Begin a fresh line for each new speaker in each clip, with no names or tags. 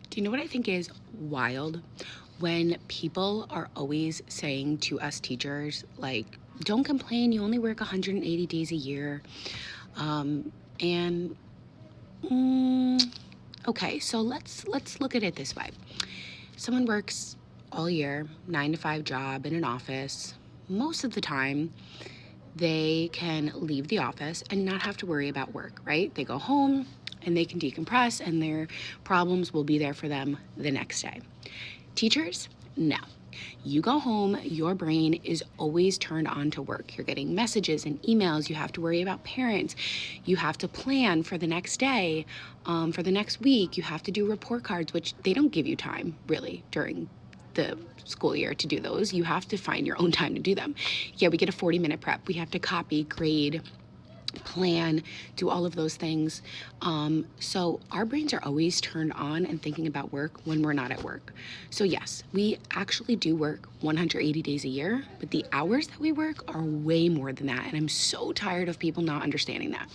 Do you know what I think is wild? When people are always saying to us teachers, like, don't complain, you only work 180 days a year. And okay, so let's look at it this way. Someone works all year, 9 to 5 job in an office. Most of the time, they can leave the office and not have to worry about work, right? They go home and they can decompress and their problems will be there for them the next day. Teachers, no. You go home, your brain is always turned on to work. You're getting messages and emails. You have to worry about parents. You have to plan for the next day, for the next week. You have to do report cards, which they don't give you time really during the school year to do those. You have to find your own time to do them. Yeah, we get a 40-minute prep. We have to copy, grade, plan, do all of those things. So our brains are always turned on and thinking about work when we're not at work. So yes, we actually do work 180 days a year, but the hours that we work are way more than that. And I'm so tired of people not understanding that.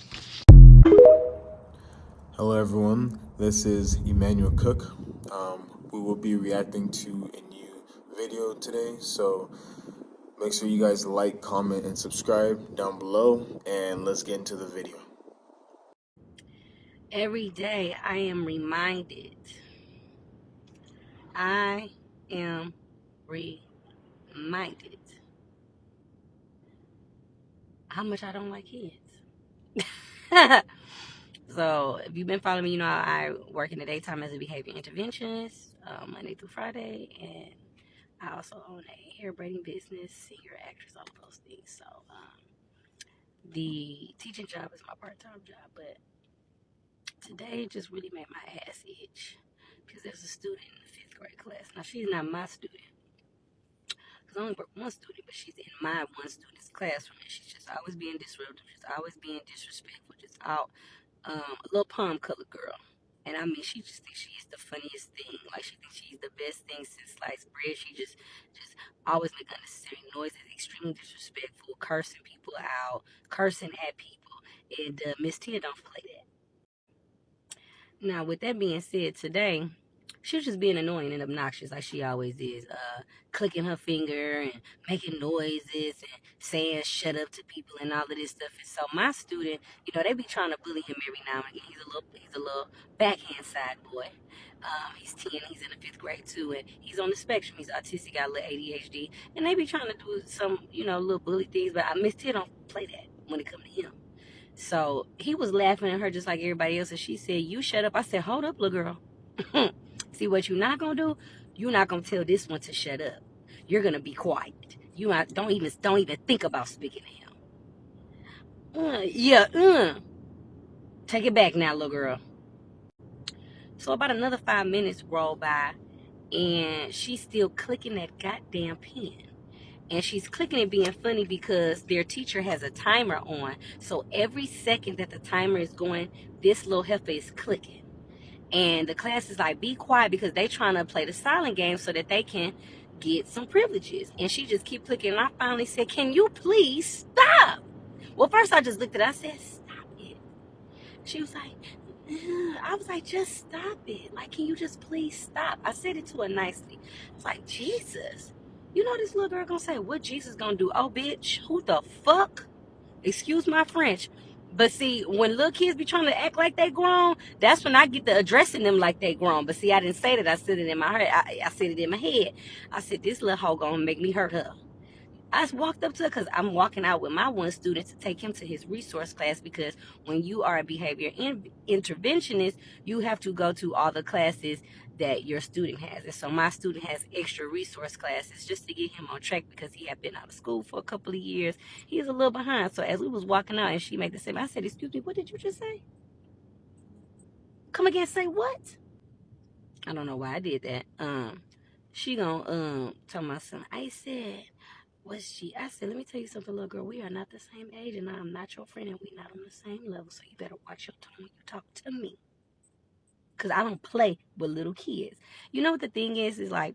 Hello everyone, this is Emmanuel Cooke. We will be reacting to a new video today, so make sure you guys like, comment, and subscribe down below, and let's get into the video.
Every day I am reminded. I am reminded how much I don't like kids. So if you've been following me, you know I work in the daytime as a behavior interventionist, Monday through Friday, and I also own a hair braiding business, senior actress, all of those things. So the teaching job is my part-time job, but today just really made my ass itch because there's a student in the 5th grade class. Now she's not my student, because I only work one student, but she's in my one student's classroom, and she's just always being disruptive, just always being disrespectful, just out, a little palm colored girl. And I mean, she just thinks she is the funniest thing. Like, she thinks she's the best thing since sliced bread. She just always make unnecessary noises, extremely disrespectful, cursing people out, cursing at people. And Miss Tia don't play that. Now, with that being said, today, she was just being annoying and obnoxious like she always is, clicking her finger and making noises and saying shut up to people and all of this stuff. And so my student, they be trying to bully him every now and again. He's a little backhand side boy. He's 10, he's in the 5th grade too, and he's on the spectrum. He's autistic, got a little ADHD, and they be trying to do some, little bully things, but I Miss Tia don't play that when it comes to him. So he was laughing at her just like everybody else, and she said, "You shut up." I said, "Hold up, little girl." See, what you're not gonna do? You're not gonna tell this one to shut up. You're gonna be quiet. Don't even think about speaking to him. Take it back now, little girl. So about another 5 minutes roll by, and she's still clicking that goddamn pen. And she's clicking it being funny because their teacher has a timer on. So every second that the timer is going, this little heifer is clicking. And the class is like, be quiet, because they trying to play the silent game so that they can get some privileges. And she just keep clicking. And I finally said, "Can you please stop?" Well, first I just looked at her. I said, "Stop it." She was like, "Ugh." I was like, "Just stop it. Like, can you just please stop?" I said it to her nicely. It's like, Jesus. You know this little girl gonna say, "What Jesus gonna do?" Oh, bitch, who the fuck? Excuse my French. But see, when little kids be trying to act like they grown, that's when I get to addressing them like they grown. But see, I didn't say that. I said it in my head. I said it in my head. I said, this little hoe gonna make me hurt her. I walked up to her because I'm walking out with my one student to take him to his resource class, because when you are a behavior interventionist, you have to go to all the classes that your student has. And so my student has extra resource classes just to get him on track, because he had been out of school for a couple of years. He's a little behind. So as we was walking out and she made the same, I said, "Excuse me, what did you just say? Come again, say what?" I don't know why I did that. She gonna tell my son, I said, I said, "Let me tell you something, little girl. We are not the same age, and I'm not your friend, and we're not on the same level. So you better watch your tone when you talk to me, because I don't play with little kids." You know what the thing is like,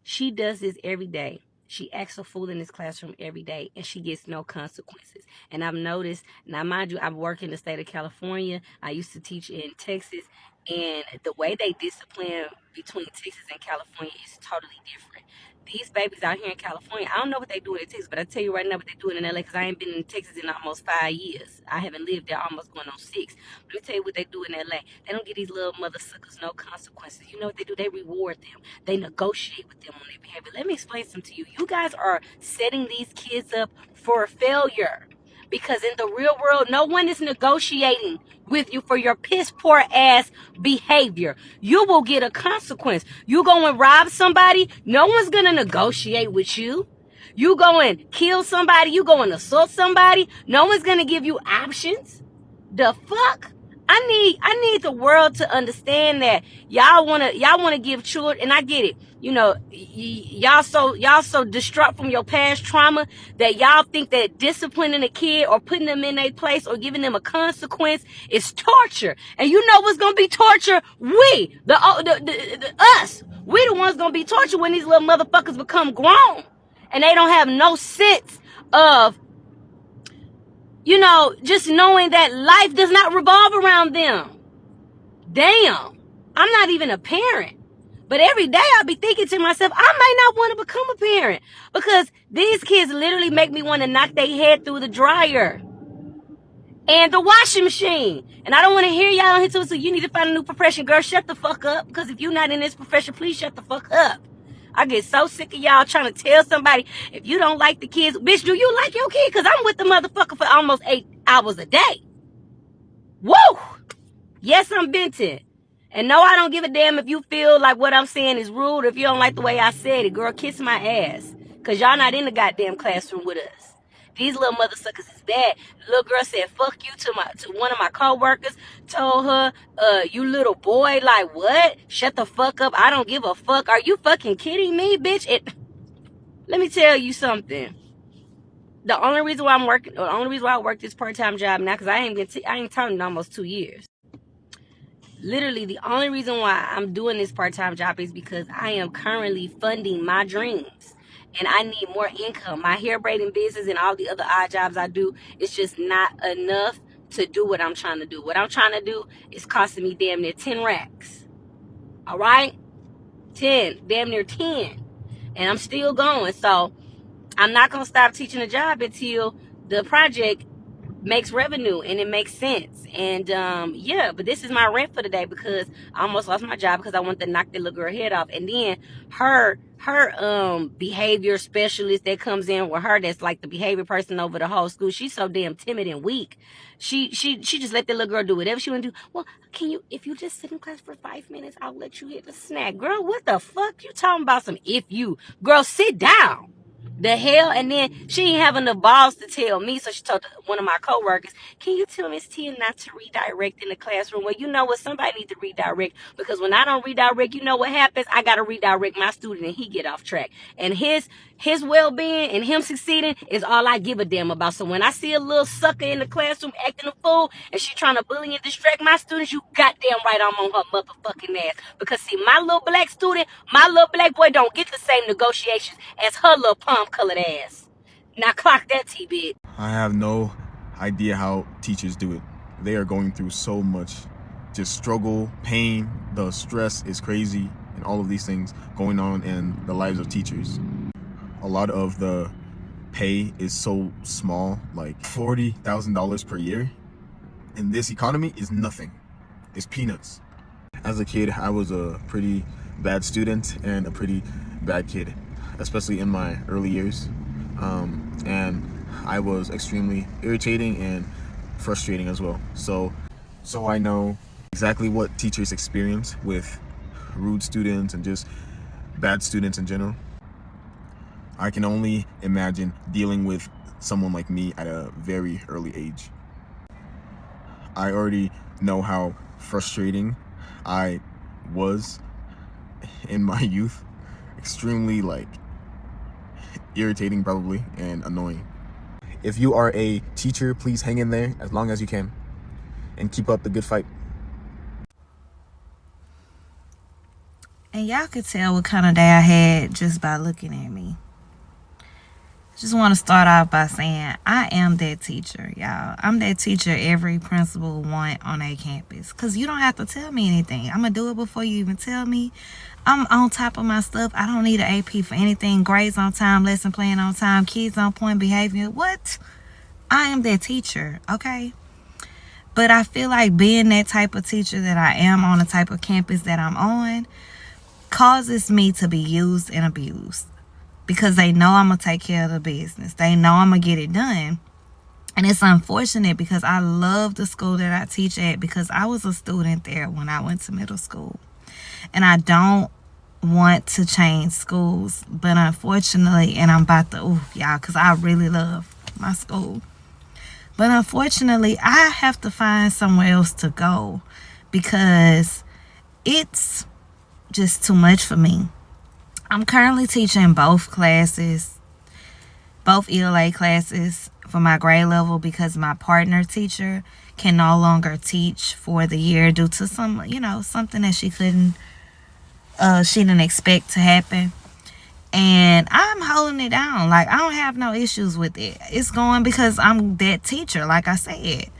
she does this every day. She acts a fool in this classroom every day, and she gets no consequences. And I've noticed, now mind you, I work in the state of California. I used to teach in Texas, And the way they discipline between Texas and California is totally different. These babies out here in California, I don't know what they do in Texas, but I tell you right now what they do in LA, because I ain't been in Texas in almost 5 years. I haven't lived there almost going on 6. But let me tell you what they do in LA. They don't give these little mother suckers no consequences. You know what they do? They reward them. They negotiate with them on their behavior. Let me explain something to you. You guys are setting these kids up for failure. Because in the real world, no one is negotiating with you for your piss poor ass behavior. You will get a consequence. You go and rob somebody, no one's gonna negotiate with you. You go and kill somebody, you go and assault somebody, no one's gonna give you options. The fuck? I need the world to understand that y'all wanna give children, and I get it. You know, y'all so distraught from your past trauma that y'all think that disciplining a kid or putting them in a place or giving them a consequence is torture. And you know what's gonna be torture? We, us. We the ones gonna be tortured when these little motherfuckers become grown and they don't have no sense of, you know, just knowing that life does not revolve around them. Damn, I'm not even a parent. But every day I'll be thinking to myself, I might not want to become a parent because these kids literally make me want to knock their head through the dryer and the washing machine. And I don't want to hear y'all on here too, so you need to find a new profession. Girl, shut the fuck up, because if you're not in this profession, please shut the fuck up. I get so sick of y'all trying to tell somebody, if you don't like the kids, bitch, do you like your kid? Because I'm with the motherfucker for almost 8 hours a day. Woo! Yes, I'm Benton. And no, I don't give a damn if you feel like what I'm saying is rude, or if you don't like the way I said it. Girl, kiss my ass. Because y'all not in the goddamn classroom with us. These little mother suckers is bad. The little girl said, fuck you to one of my co-workers. Told her, you little boy, like what? Shut the fuck up. I don't give a fuck. Are you fucking kidding me, bitch? Let me tell you something. The only reason why I work this part-time job now, because I ain't taught in almost 2 years. Literally, the only reason why I'm doing this part-time job is because I am currently funding my dreams. And I need more income. My hair braiding business and all the other odd jobs I do, it's just not enough to do what I'm trying to do. What I'm trying to do is costing me damn near 10 racks. All right? 10. Damn near 10. And I'm still going. So I'm not going to stop teaching a job until the project makes revenue and it makes sense. And yeah, but this is my rent for the day, because I almost lost my job because I wanted to knock the little girl head off. And then her behavior specialist that comes in with her, that's like the behavior person over the whole school, she's so damn timid and weak. She just let the little girl do whatever she want to do. Well, if you just sit in class for 5 minutes, I'll let you hit the snack. Girl, what the fuck you talking about? Girl, sit down. The hell? And then she ain't having the balls to tell me, so she told one of my coworkers, can you tell Miss Tia not to redirect in the classroom? Well, you know what? Somebody needs to redirect, because when I don't redirect, you know what happens? I got to redirect my student and he get off track. And his well-being and him succeeding is all I give a damn about. So when I see a little sucker in the classroom acting a fool and she trying to bully and distract my students, you goddamn right I'm on her motherfucking ass. Because see, my little black student, my little black boy don't get the same negotiations as her little palm-colored ass. Now clock that, T-Bit.
I have no idea how teachers do it. They are going through so much, just struggle, pain, the stress is crazy, and all of these things going on in the lives of teachers. A lot of the pay is so small, like $40,000 per year. In this economy is nothing. It's peanuts. As a kid, I was a pretty bad student and a pretty bad kid, especially in my early years. And I was extremely irritating and frustrating as well. So I know exactly what teachers experience with rude students and just bad students in general. I can only imagine dealing with someone like me at a very early age. I already know how frustrating I was in my youth. Extremely irritating probably and annoying. If you are a teacher, please hang in there as long as you can and keep up the good fight.
And y'all could tell what kind of day I had just by looking at me. Just want to start off by saying I am that teacher, y'all. I'm that teacher every principal want on a campus. Because you don't have to tell me anything. I'm going to do it before you even tell me. I'm on top of my stuff. I don't need an AP for anything. Grades on time, lesson plan on time, kids on point, behavior. What? I am that teacher, okay? But I feel like being that type of teacher that I am on the type of campus that I'm on causes me to be used and abused. Because they know I'm going to take care of the business. They know I'm going to get it done. And it's unfortunate because I love the school that I teach at because I was a student there when I went to middle school. And I don't want to change schools. But unfortunately, and I'm about to, y'all, because I really love my school. But unfortunately, I have to find somewhere else to go because it's just too much for me. I'm currently teaching both classes, both ELA classes for my grade level because my partner teacher can no longer teach for the year due to some, something that she didn't expect to happen. And I'm holding it down. Like, I don't have no issues with it. It's going because I'm that teacher, like I said.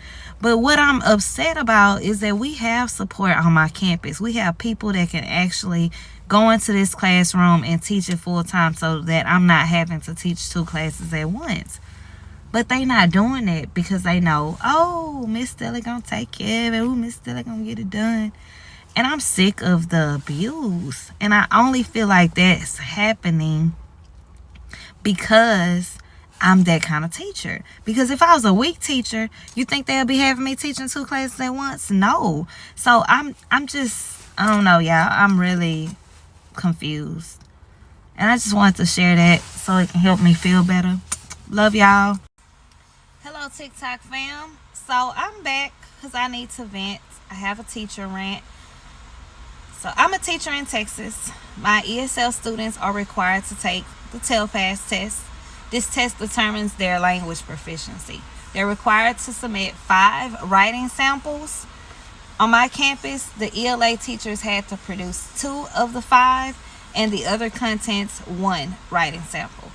But what I'm upset about is that we have support on my campus. We have people that can actually go into this classroom and teach it full time so that I'm not having to teach 2 classes at once. But they not doing it because they know, oh, Miss Stella gonna take care of it. Oh, Miss Stella gonna get it done. And I'm sick of the abuse. And I only feel like that's happening because I'm that kind of teacher. Because if I was a weak teacher, you think they'll be having me teaching 2 classes at once? No. So I'm just, I don't know, y'all. I'm really confused. And I just wanted to share that so it can help me feel better. Love y'all. Hello, TikTok fam. So I'm back because I need to vent. I have a teacher rant. So I'm a teacher in Texas. My ESL students are required to take the TELPAS test. This test determines their language proficiency. They're required to submit 5 writing samples. On my campus, the ELA teachers had to produce 2 of the 5 and the other contents 1 writing sample.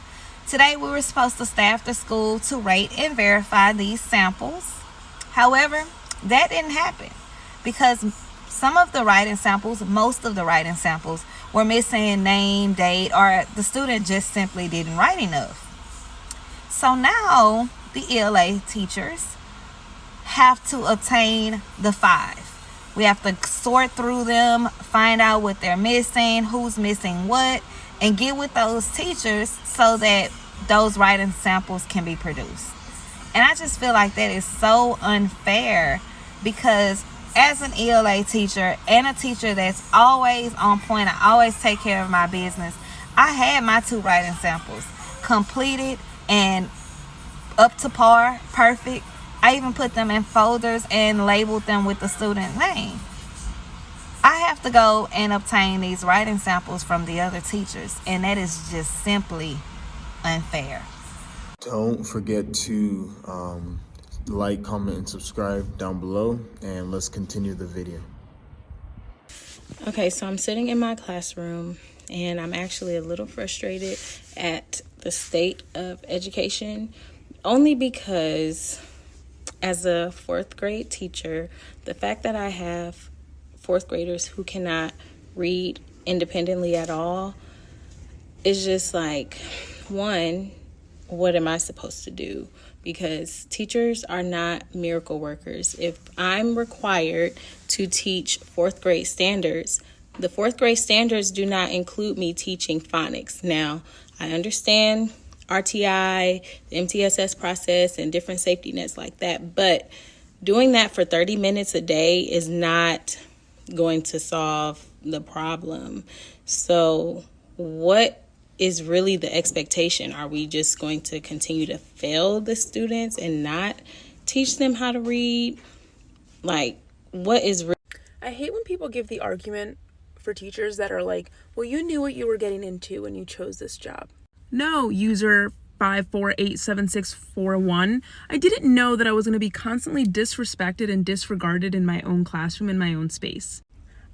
Today we were supposed to staff the school to rate and verify these samples. However, that didn't happen because some of the writing samples, most of the writing samples, were missing name, date, or the student just simply didn't write enough. So now the ELA teachers have to obtain the 5. We have to sort through them, find out what they're missing, who's missing what, and get with those teachers so that those writing samples can be produced. And I just feel like that is so unfair because as an ELA teacher and a teacher that's always on point, I always take care of my business, I had my 2 writing samples completed and up to par, perfect. I even put them in folders and labeled them with the student name. I have to go and obtain these writing samples from the other teachers, and that is just simply unfair.
Don't forget to like, comment, and subscribe down below, and let's continue the video.
Okay, so I'm sitting in my classroom and I'm actually a little frustrated at the state of education, only because as a 4th grade teacher, the fact that I have 4th graders who cannot read independently at all is just like, one, what am I supposed to do? Because teachers are not miracle workers. If I'm required to teach 4th grade standards, the 4th grade standards do not include me teaching phonics. Now, I understand RTI, the MTSS process, and different safety nets like that, but doing that for 30 minutes a day is not going to solve the problem. So what is really the expectation? Are we just going to continue to fail the students and not teach them how to read? Like, what is
I hate when people give the argument for teachers that are like, well, you knew what you were getting into when you chose this job. No, user 5487641. I didn't know that I was going to be constantly disrespected and disregarded in my own classroom, in my own space.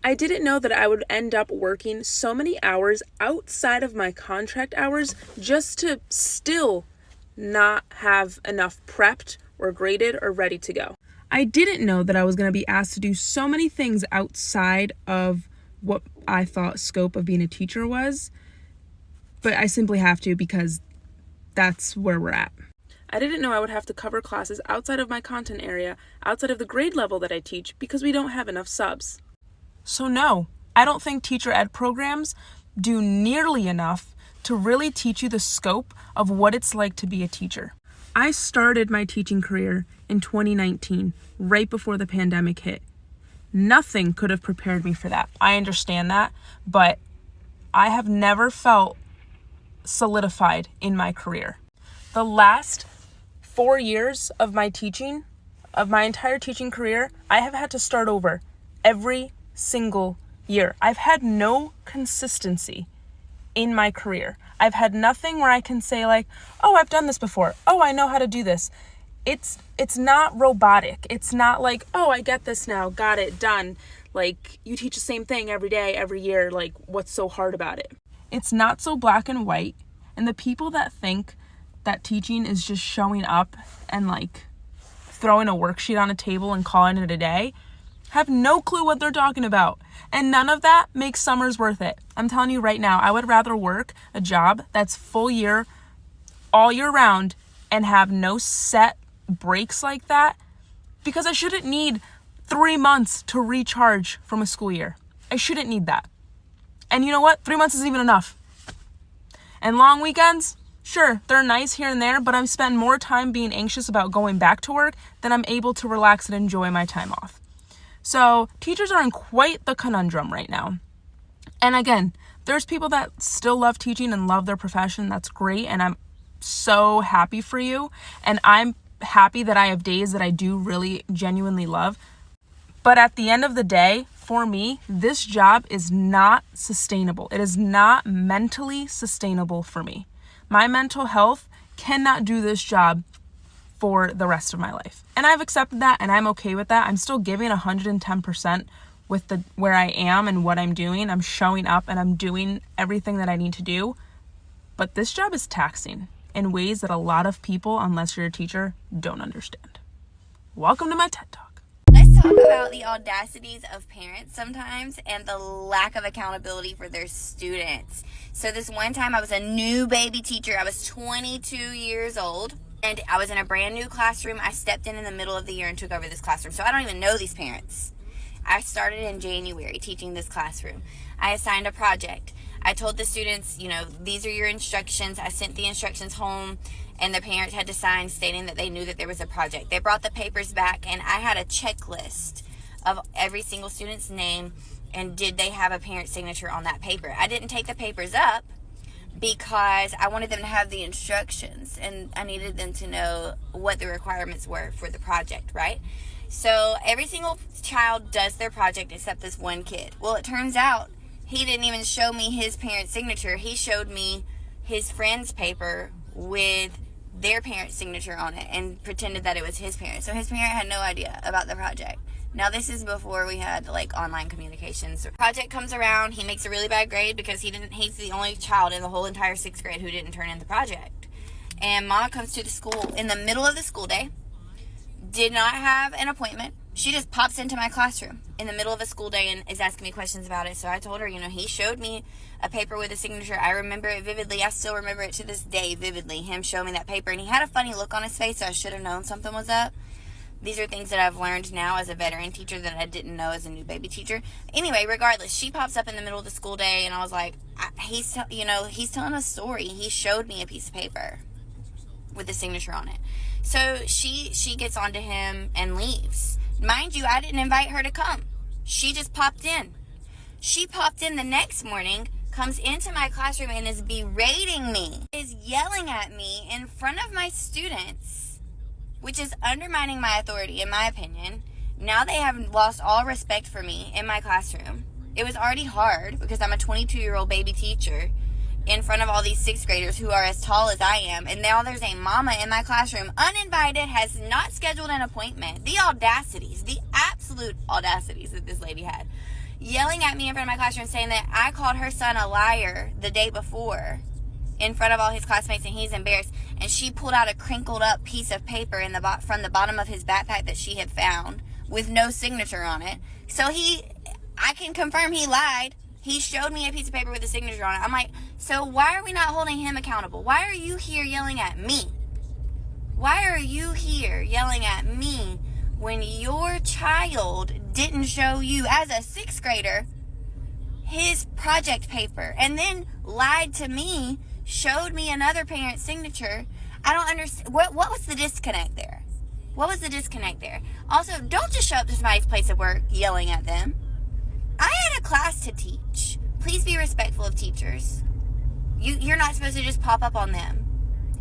I didn't know that I would end up working so many hours outside of my contract hours just to still not have enough prepped or graded or ready to go. I didn't know that I was going to be asked to do so many things outside of what I thought scope of being a teacher was, but I simply have to because that's where we're at. I didn't know I would have to cover classes outside of my content area, outside of the grade level that I teach, because we don't have enough subs. So no, I don't think teacher ed programs do nearly enough to really teach you the scope of what it's like to be a teacher. I started my teaching career in 2019, right before the pandemic hit. Nothing could have prepared me for that. I understand that, but I have never felt solidified in my career. The last 4 years of my teaching, of my entire teaching career, I have had to start over every single year. I've had no consistency in my career. I've had nothing where I can say like, oh, I've done this before. Oh, I know how to do this. It's not robotic. It's not like, oh, I get this now, got it, done. Like, you teach the same thing every day, every year. Like, what's so hard about it? It's not so black and white. And the people that think that teaching is just showing up and like throwing a worksheet on a table and calling it a day have no clue what they're talking about. And none of that makes summers worth it. I'm telling you right now, I would rather work a job that's full year, all year round, and have no set breaks like that, because I shouldn't need 3 months to recharge from a school year. I shouldn't need that. And you know what? 3 months isn't even enough. And long weekends, sure, they're nice here and there, but I'm spending more time being anxious about going back to work than I'm able to relax and enjoy my time off. So teachers are in quite the conundrum right now. And again, there's people that still love teaching and love their profession. That's great. And I'm so happy for you. And I'm happy that I have days that I do really genuinely love. But at the end of the day, for me, this job is not sustainable. It is not mentally sustainable for me. My mental health cannot do this job for the rest of my life. And I've accepted that and I'm okay with that. I'm still giving 110% with where I am and what I'm doing. I'm showing up and I'm doing everything that I need to do. But this job is taxing in ways that a lot of people, unless you're a teacher, don't understand. Welcome to my TED Talk.
Let's talk about the audacities of parents sometimes and the lack of accountability for their students. So this one time I was a new baby teacher. I was 22 years old. And I was in a brand new classroom. I stepped in the middle of the year and took over this classroom. So I don't even know these parents. I started in January teaching this classroom. I assigned a project. I told the students, these are your instructions. I sent the instructions home and the parents had to sign stating that they knew that there was a project. They brought the papers back and I had a checklist of every single student's name and did they have a parent signature on that paper. I didn't take the papers up because I wanted them to have the instructions and I needed them to know what the requirements were for the project, right? So every single child does their project except this one kid. Well, it turns out he didn't even show me his parent signature. He showed me his friend's paper with their parent signature on it and pretended that it was his parent. So his parent had no idea about the project. Now, this is before we had online communications. So project comes around, he makes a really bad grade because he's the only child in the whole entire 6th grade who didn't turn in the project. And Mama comes to the school in the middle of the school day, did not have an appointment. She just pops into my classroom in the middle of a school day and is asking me questions about it. So I told her, he showed me a paper with a signature. I remember it vividly. I still remember it to this day vividly, him showing me that paper. And he had a funny look on his face, so I should have known something was up. These are things that I've learned now as a veteran teacher that I didn't know as a new baby teacher. Anyway, regardless, she pops up in the middle of the school day, and I was like, he's telling a story. He showed me a piece of paper with a signature on it. So she gets onto him and leaves. Mind you, I didn't invite her to come. She just popped in. She popped in the next morning, comes into my classroom and is berating me, is yelling at me in front of my students, which is undermining my authority, in my opinion. Now they have lost all respect for me in my classroom. It was already hard because I'm a 22-year-old baby teacher in front of all these 6th graders who are as tall as I am. And now there's a mama in my classroom, uninvited, has not scheduled an appointment. The audacities, the absolute audacities that this lady had. Yelling at me in front of my classroom saying that I called her son a liar the day before in front of all his classmates, and he's embarrassed. And she pulled out a crinkled up piece of paper from the bottom of his backpack that she had found with no signature on it. So I can confirm he lied. He showed me a piece of paper with a signature on it. I'm like, so why are we not holding him accountable? Why are you here yelling at me? Why are you here yelling at me when your child didn't show you, as a 6th grader, his project paper, and then lied to me, showed me another parent's signature? I don't understand. What was the disconnect there? What was the disconnect there? Also, don't just show up to somebody's place of work yelling at them. I had a class to teach. Please be respectful of teachers. You're not supposed to just pop up on them.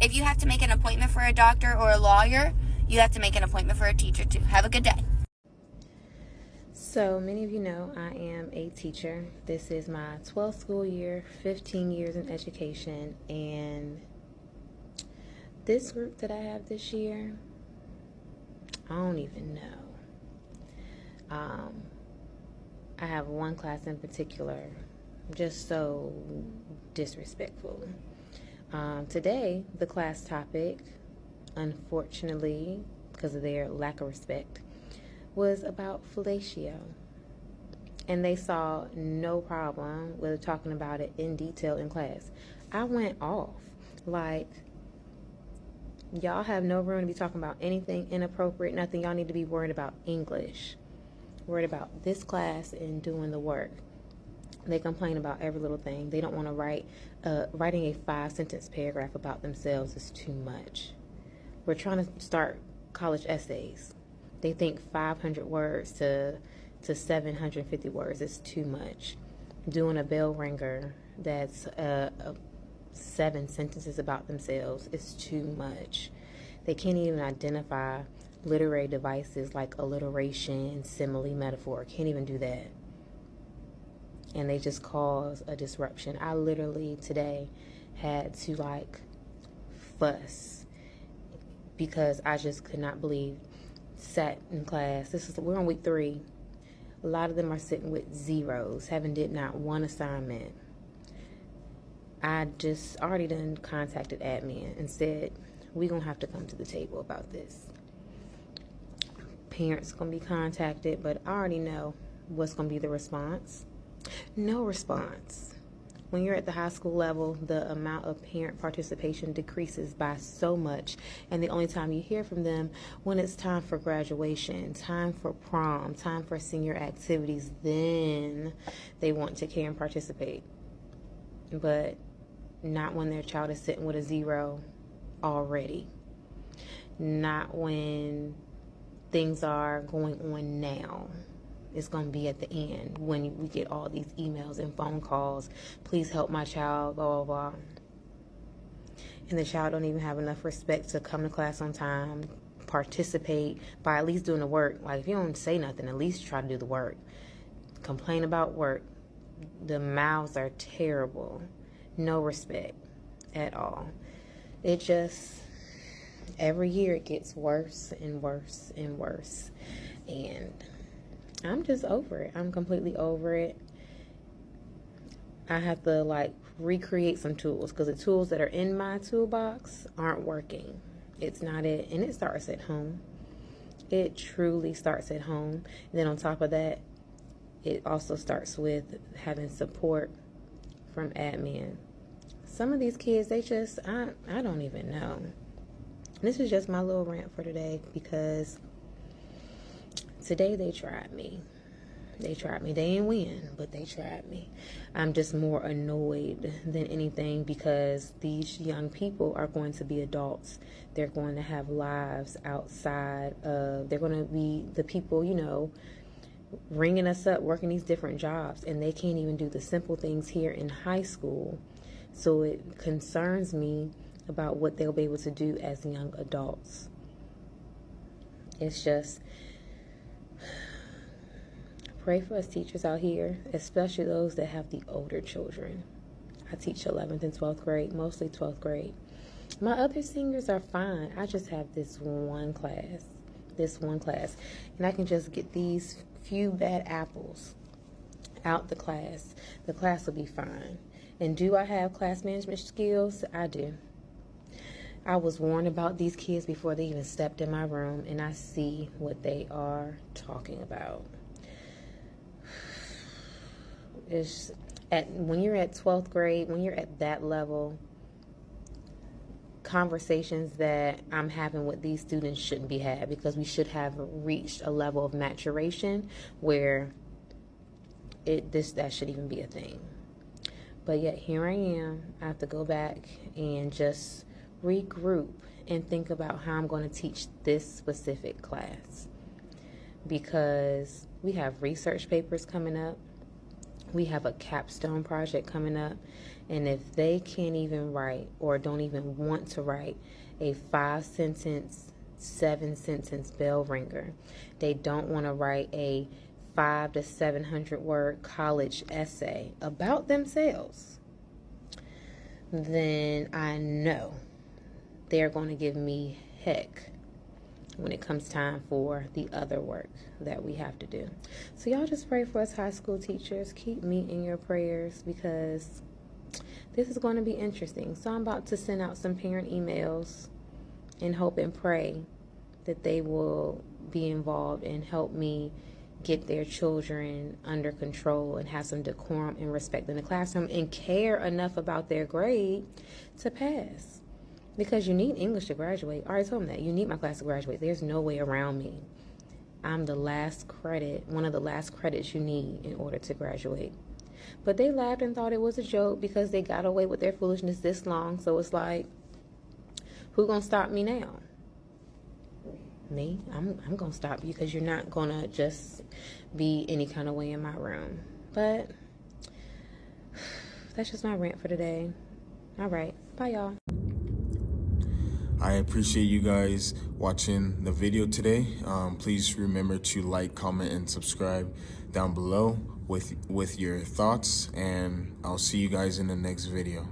If you have to make an appointment for a doctor or a lawyer, you have to make an appointment for a teacher too. Have a good day.
So many of you know I am a teacher. This is my 12th school year, 15 years in education, and this group that I have this year, I don't even know. I have one class in particular, just so disrespectful. Today, the class topic, unfortunately, because of their lack of respect, was about fellatio. And they saw no problem with talking about it in detail in class. I went off. Like, y'all have no room to be talking about anything inappropriate, nothing. Y'all need to be worried about English. Worried about this class and doing the work. They complain about every little thing. They don't want to writing a 5-sentence paragraph about themselves is too much. We're trying to start college essays. They think 500 words to 750 words is too much. Doing a bell ringer that's 7 sentences about themselves is too much. They can't even identify literary devices like alliteration, simile, metaphor. Can't even do that. And they just cause a disruption. I literally today had to fuss because I just could not believe. Sat in class. We're on week 3. A lot of them are sitting with zeros, did not one assignment. I just already done contacted admin and said, we're going to have to come to the table about this. Parents going to be contacted, but I already know what's going to be the response. No response. When you're at the high school level, the amount of parent participation decreases by so much, and the only time you hear from them when it's time for graduation, time for prom, time for senior activities, then they want to care and participate. But not when their child is sitting with a 0 already. Not when things are going on now. It's going to be at the end when we get all these emails and phone calls. Please help my child, blah, blah, blah. And the child don't even have enough respect to come to class on time, participate by at least doing the work. Like, if you don't say nothing, at least try to do the work. Complain about work. The mouths are terrible. No respect at all. It just, every year it gets worse and worse and worse. And I'm just over it. I'm completely over it. I have to recreate some tools because the tools that are in my toolbox aren't working. It's not it. And it starts at home. It truly starts at home. And then on top of that, it also starts with having support from admin. Some of these kids, they just, I don't even know. This is just my little rant for today because today they tried me. They tried me. They didn't win, but they tried me. I'm just more annoyed than anything because these young people are going to be adults. They're going to have lives outside of, they're going to be the people, ringing us up, working these different jobs, and they can't even do the simple things here in high school. So it concerns me about what they'll be able to do as young adults. It's just, pray for us teachers out here, especially those that have the older children. I teach 11th and 12th grade, mostly 12th grade. My other seniors are fine. I just have this one class. And I can just get these few bad apples out the class will be fine. And do I have class management skills? I do. I was warned about these kids before they even stepped in my room, and I see what they are talking about. When you're at 12th grade, when you're at that level, conversations that I'm having with these students shouldn't be had, because we should have reached a level of maturation where that should even be a thing. But yet here I am. I have to go back and just regroup and think about how I'm going to teach this specific class, because we have research papers coming up. We have a capstone project coming up, and if they can't even write, or don't even want to write, a 5-sentence, 7-sentence bell ringer, they don't want to write a 500 to 700 word college essay about themselves, then I know they're going to give me heck when it comes time for the other work that we have to do. So y'all just pray for us high school teachers. Keep me in your prayers, because this is going to be interesting. So I'm about to send out some parent emails and hope and pray that they will be involved and help me get their children under control and have some decorum and respect in the classroom and care enough about their grade to pass. Because you need English to graduate. I already told them that. You need my class to graduate. There's no way around me. I'm the last credit, one of the last credits you need in order to graduate. But they laughed and thought it was a joke because they got away with their foolishness this long. So it's like, who gonna stop me now? Me? I'm gonna stop you, because you're not gonna just be any kind of way in my room. But that's just my rant for today. All right. Bye, y'all.
I appreciate you guys watching the video today. Please remember to like, comment, and subscribe down below with your thoughts, and I'll see you guys in the next video.